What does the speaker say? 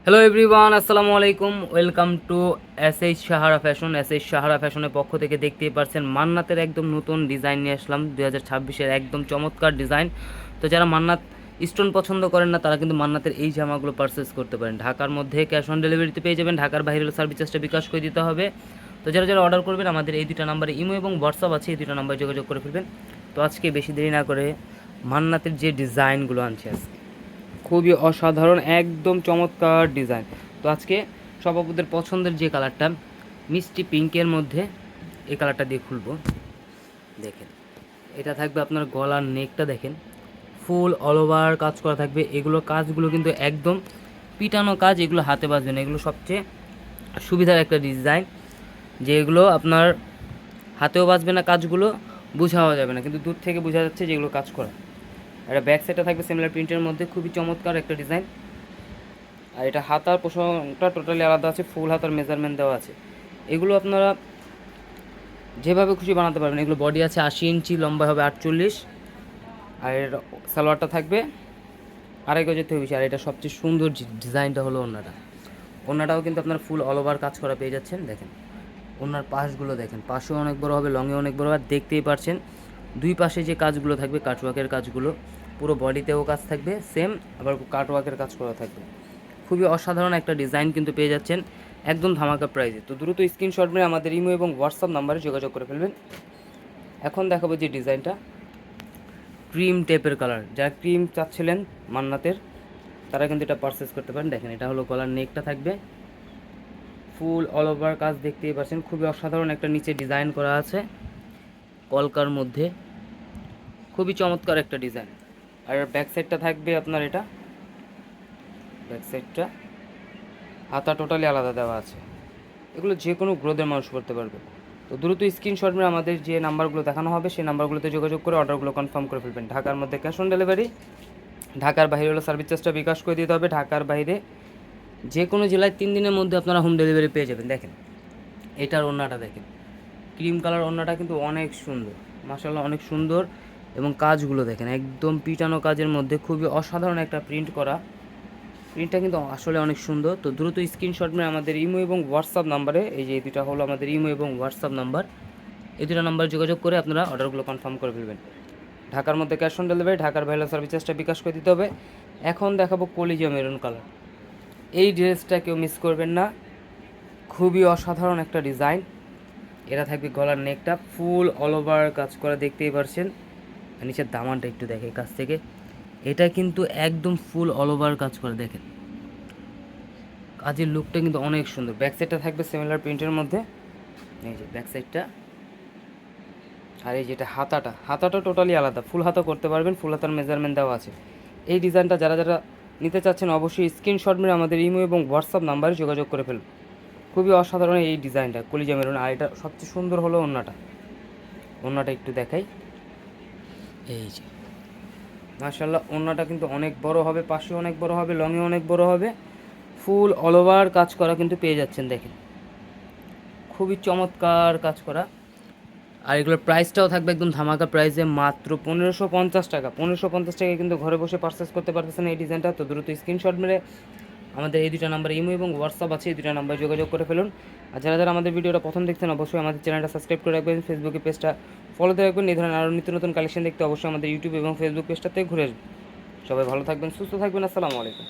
Hello everyone, আসসালামু আলাইকুম। Welcome to SH Sahara fashion. SH Sahara ফ্যাশনের পক্ষ থেকে দেখতেই পারছেন মান্নাতের একদম নতুন ডিজাইন নিয়ে আসলাম 2026-এর একদম চমৎকার ডিজাইন। তো যারা মান্নাত স্টোন পছন্দ করেন না তারা কিন্তু মান্নাতের এই জামাগুলো পারচেস করতে পারেন। ঢাকার মধ্যে ক্যাশ অন ডেলিভারিতে পেয়ে যাবেন, ঢাকার বাইরে সার্ভিস চার্জটা বিকাশ করে দিতে হবে। তো যারা যারা অর্ডার করবেন আমাদের এই দুটো নাম্বারে ইমো এবং হোয়াটসঅ্যাপ আছে, এই দুটো নাম্বারে যোগাযোগ করে ফেলবেন। তো আজকে বেশি দেরি না করে মান্নাতের যে ডিজাইনগুলো আনছে আজকে খুবই অসাধারণ, একদম চমৎকার ডিজাইন। তো আজকে সভাপতিদের পছন্দের যে কালারটা মিষ্টি পিঙ্কের মধ্যে এই কালারটা দিয়ে খুলবো। দেখেন, এটা থাকবে আপনার গলার নেকটা দেখেন ফুল অল ওভার কাজ করা থাকবে। এগুলো কাজগুলো কিন্তু একদম পিটানো কাজ, এগুলো হাতে বাজবে না। এগুলো সবচেয়ে সুবিধার একটা ডিজাইন, যে এগুলো আপনার হাতেও বাজবে না, কাজগুলো বোঝাও যাবে না, কিন্তু দূর থেকে বোঝা যাচ্ছে যেগুলো কাজ করা। এটা ব্যাক সাইডটা থাকবে সিমিলার প্রিন্টের মধ্যে, খুবই চমৎকার একটা ডিজাইন। আর এটা হাতার পোষণটা টোটালি আলাদা আছে, ফুল হাতার মেজারমেন্ট দেওয়া আছে। এগুলো আপনারা যেভাবে খুশি বানাতে পারবেন। এগুলো বডি আছে 80 ইঞ্চি, লম্বা হবে 48, আর এর সালোয়ারটা থাকবে 2.5 গজের থেকে বেশি। আর এটা সবচেয়ে সুন্দর ডিজাইনটা হলো ওড়নাটা। ওড়নাটাও কিন্তু আপনার ফুল অল ওভার কাজ করা পেয়ে যাচ্ছেন। দেখেন ওড়নার পাশগুলো দেখেন, পাশেও অনেক বড় হবে, লংয়ে অনেক বড় হবে। দেখতেই পারছেন দুই পাশে যে কাজগুলো থাকবে কাটওয়ার্কের কাজগুলো, পুরো বডিতেও কাজ থাকবে সেম, আবার কাটওয়ার্কের কাজ করা থাকবে। খুবই অসাধারণ একটা ডিজাইন কিন্তু পেয়ে যাচ্ছেন একদম ধামাকা প্রাইজে। তো দ্রুত স্ক্রিনশট মেরে আমাদের ইমো এবং হোয়াটসঅ্যাপ নাম্বারে যোগাযোগ করে ফেলবেন। এখন দেখাবো যে ডিজাইনটা ক্রিম টেপের কালার, যারা ক্রিম চাচ্ছিলেন মান্নাতের তারা কিন্তু এটা পারচেস করতে পারেন। দেখেন এটা হলো গলার নেকটা থাকবে ফুল অল ওভার কাজ, দেখতেই পাচ্ছেন খুবই অসাধারণ একটা নিচে ডিজাইন করা আছে কলকার মধ্যে, খুবই চমৎকার একটা ডিজাইন। আর ব্যাক সাইডটা থাকবে আপনার এটা ব্যাক সাইডটা হাতা টোটালি আলাদা দেওয়া আছে। এগুলো যে কোনো গ্রোথের মানুষ করতে পারবে। তো দ্রুত স্ক্রিনশট মেরে আমাদের যে নাম্বারগুলো দেখানো হবে সেই নাম্বারগুলোতে যোগাযোগ করে অর্ডারগুলো কনফার্ম করে ফেলবেন। ঢাকার মধ্যে ক্যাশ অন ডেলিভারি, ঢাকার বাইরে হলো সার্ভিস চার্জটা বিকাশ করে দিতে হবে। ঢাকার বাইরে যে কোনো জেলায় 3 দিনের মধ্যে আপনারা হোম ডেলিভারি পেয়ে যাবেন। দেখেন এটার ওড়নাটা দেখেন, ক্রিম কালার ওড়নাটা কিন্তু অনেক সুন্দর, মাশাআল্লাহ অনেক সুন্দর। এবং কাজগুলো দেখেন একদম পিটানো কাজের মধ্যে খুবই অসাধারণ একটা প্রিন্ট করা, প্রিন্টটা কিন্তু আসলে অনেক সুন্দর। তো দ্রুত স্ক্রিনশট মেরে আমাদের ইমো এবং হোয়াটসঅ্যাপ নাম্বারে, এই যে এই দুটো হলো আমাদের ইমো এবং হোয়াটসঅ্যাপ নাম্বার, এই দুটো নাম্বার যোগাযোগ করে আপনারা অর্ডারগুলো কনফার্ম করে ফেলবেন। ঢাকার মধ্যে ক্যাশ অন ডেলিভারি, ঢাকার বাইরে সার্ভিস চার্জটা বিকাশ করে দিতে হবে। এখন দেখাবো কলিজা মেরুন কালার। এই ড্রেসটা কেউ মিস করবেন না, খুবই অসাধারণ একটা ডিজাইন। এটা থাকবে গলার নেকটা ফুল অল ওভার কাজ করা, দেখতেই পারছেন। নিচের দামানটা একটু দেখে কাছ থেকে, এটা কিন্তু একদম ফুল অল ওভার কাজ করা। দেখেন কাজের লুকটা কিন্তু অনেক সুন্দর। ব্যাক সাইডটা থাকবে সিমিলার প্রিন্টের মধ্যে, এই যে ব্যাক সাইডটা। আর এই যেটা হাতাটা টোটালি আলাদা, ফুল হাতা করতে পারবেন, ফুল হাতার মেজারমেন্ট দেওয়া আছে। এই ডিজাইনটা যারা যারা নিতে চাচ্ছেন অবশ্যই স্ক্রিনশট মেরে আমাদের ইমো এবং হোয়াটসঅ্যাপ নাম্বারে যোগাযোগ করে ফেলুন। খুবই অসাধারণ এই ডিজাইনটা কলিজা মেরুন। আর এটা সবচেয়ে সুন্দর হলো ওড়নাটা একটু দেখাই। এই যে মাশাআল্লাহ ওড়নাটা কিন্তু অনেক বড় হবে, পাশে অনেক বড় হবে, লংয়ে অনেক বড় হবে, ফুল অল ওভার কাজ করা কিন্তু পেয়ে যাচ্ছেন। দেখেন খুবই চমৎকার কাজ করা। আর এগুলোর প্রাইসটাও থাকবে একদম ধামাকা প্রাইসে, মাত্র 1550 টাকা। 1550 টাকায় কিন্তু ঘরে বসে পারচেস করতে পারতেছেন এই ডিজাইনটা। তো দ্রুত স্ক্রিনশট মেরে আমাদের এই দুটো নাম্বার ইমো এবং হোয়াটসঅ্যাপ আছে, এই দুটো নাম্বারে যোগাযোগ করে ফেলুন। আর যারা যারা আমাদের ভিডিওটা প্রথম দেখছেন অবশ্যই আমাদের চ্যানেলটা সাবস্ক্রাইব করে রাখবেন, ফেসবুকে পেজটা ফলোতে রাখবেন। এই ধরনের আরও নিত্য নতুন কালেকশন দেখতে অবশ্যই আমাদের ইউটিউব এবং ফেসবুক পেজটাতে ঘুরে আসবেন। সবাই ভালো থাকবেন, সুস্থ থাকবেন, আসসালামু আলাইকুম।